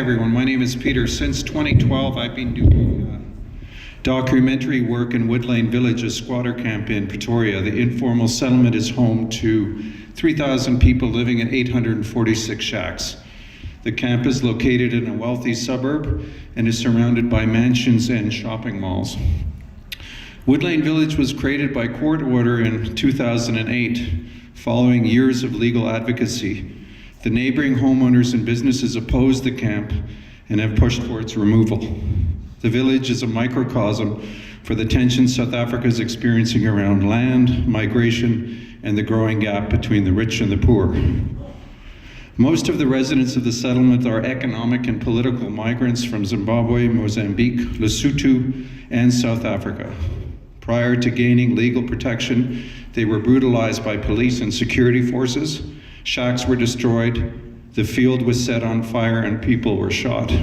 everyone. My name is Peter. Since 2012, I've been doing documentary work in Woodlane Village, a squatter camp in Pretoria. The informal settlement is home to 3,000 people living in 846 shacks. The camp is located in a wealthy suburb and is surrounded by mansions and shopping malls. Woodlane Village was created by court order in 2008, following years of legal advocacy. The neighboring homeowners and businesses opposed the camp and have pushed for its removal. The village is a microcosm for the tensions South Africa is experiencing around land, migration, and the growing gap between the rich and the poor. Most of the residents of the settlement are economic and political migrants from Zimbabwe, Mozambique, Lesotho, and South Africa. Prior to gaining legal protection, they were brutalized by police and security forces. Shacks were destroyed, the field was set on fire, and people were shot.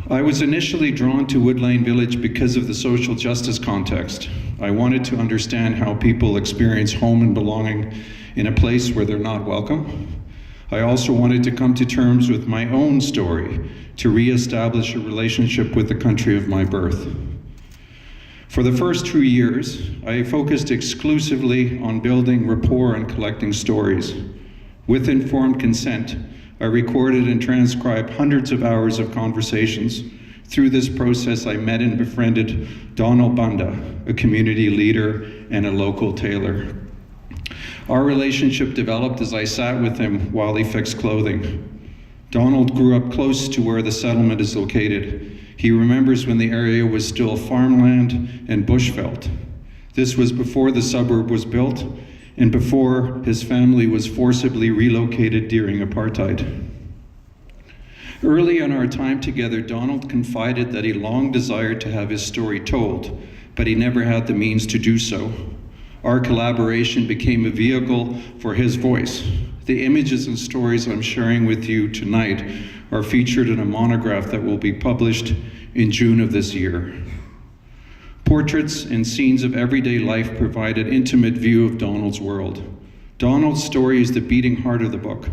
I was initially drawn to Woodlane Village because of the social justice context. I wanted to understand how people experience home and belonging in a place where they're not welcome. I also wanted to come to terms with my own story to reestablish a relationship with the country of my birth. For the first 2 years, I focused exclusively on building rapport and collecting stories. With informed consent, I recorded and transcribed hundreds of hours of conversations. Through this process, I met and befriended Donald Banda, a community leader and a local tailor. Our relationship developed as I sat with him while he fixed clothing. Donald grew up close to where the settlement is located. He remembers when the area was still farmland and bushveld. This was before the suburb was built and before his family was forcibly relocated during apartheid. Early in our time together, Donald confided that he long desired to have his story told, but he never had the means to do so. Our collaboration became a vehicle for his voice. The images and stories I'm sharing with you tonight are featured in a monograph that will be published in June of this year. Portraits and scenes of everyday life provide an intimate view of Donald's world. Donald's story is the beating heart of the book.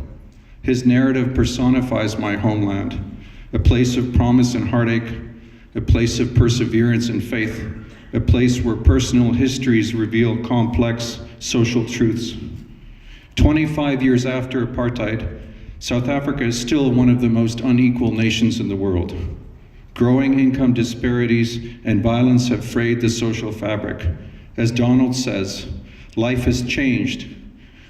His narrative personifies my homeland, a place of promise and heartache, a place of perseverance and faith, a place where personal histories reveal complex social truths. 25 years after apartheid, South Africa is still one of the most unequal nations in the world. Growing income disparities and violence have frayed the social fabric. As Donald says, life has changed.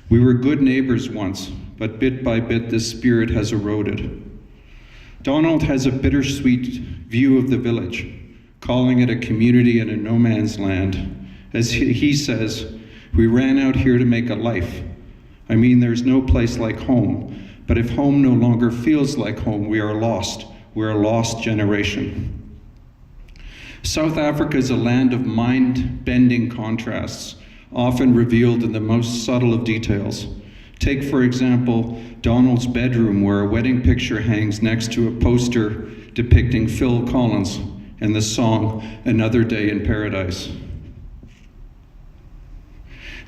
We were good neighbors once, but bit by bit this spirit has eroded. Donald has a bittersweet view of the village, calling it a community in a no man's land. As he says, we ran out here to make a life. I mean, there's no place like home. But if home no longer feels like home, we are lost. We're a lost generation. South Africa is a land of mind-bending contrasts, often revealed in the most subtle of details. Take, for example, Donald's bedroom, where a wedding picture hangs next to a poster depicting Phil Collins and the song Another Day in Paradise.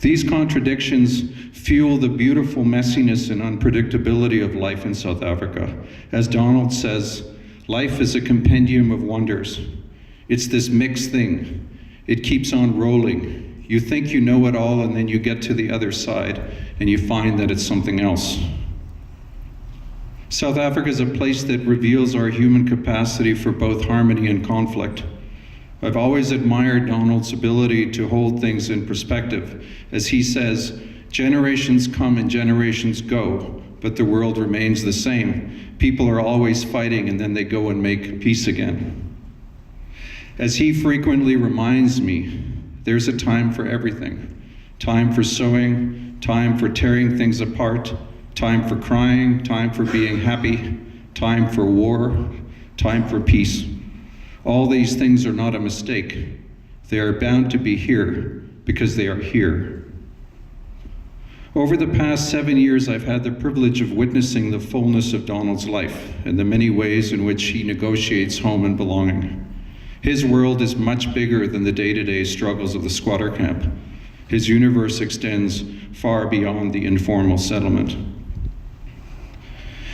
These contradictions fuel the beautiful messiness and unpredictability of life in South Africa. As Donald says, life is a compendium of wonders. It's this mixed thing. It keeps on rolling. You think you know it all, and then you get to the other side and you find that it's something else. South Africa is a place that reveals our human capacity for both harmony and conflict. I've always admired Donald's ability to hold things in perspective. As he says, generations come and generations go, but the world remains the same. People are always fighting, and then they go and make peace again. As he frequently reminds me, there's a time for everything. Time for sewing, time for tearing things apart, time for crying, time for being happy, time for war, time for peace. All these things are not a mistake. They are bound to be here because they are here. Over the past 7 years, I've had the privilege of witnessing the fullness of Donald's life and the many ways in which he negotiates home and belonging. His world is much bigger than the day-to-day struggles of the squatter camp. His universe extends far beyond the informal settlement.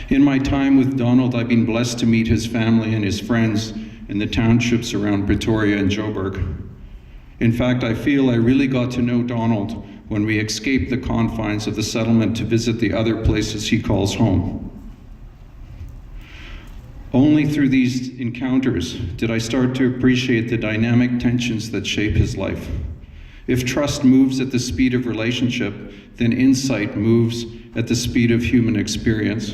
In my time with Donald, I've been blessed to meet his family and his friends in the townships around Pretoria and Joburg. In fact, I feel I really got to know Donald when we escaped the confines of the settlement to visit the other places he calls home. Only through these encounters did I start to appreciate the dynamic tensions that shape his life. If trust moves at the speed of relationship, then insight moves at the speed of human experience.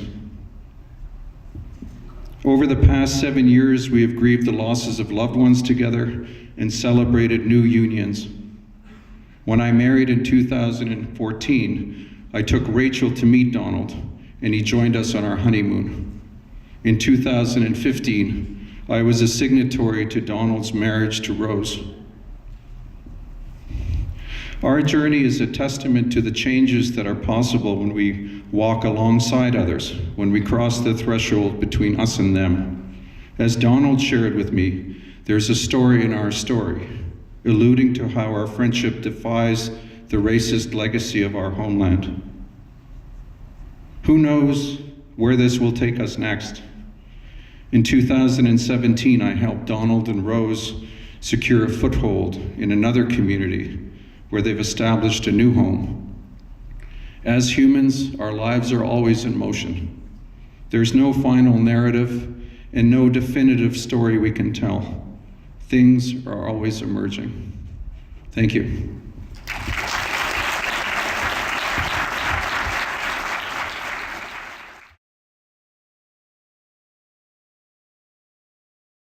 Over the past 7 years, we have grieved the losses of loved ones together and celebrated new unions. When I married in 2014, I took Rachel to meet Donald, and he joined us on our honeymoon. In 2015, I was a signatory to Donald's marriage to Rose. Our journey is a testament to the changes that are possible when we walk alongside others, when we cross the threshold between us and them. As Donald shared with me, there's a story in our story, alluding to how our friendship defies the racist legacy of our homeland. Who knows where this will take us next? In 2017, I helped Donald and Rose secure a foothold in another community where they've established a new home. As humans, our lives are always in motion. There's no final narrative and no definitive story we can tell. Things are always emerging. Thank you.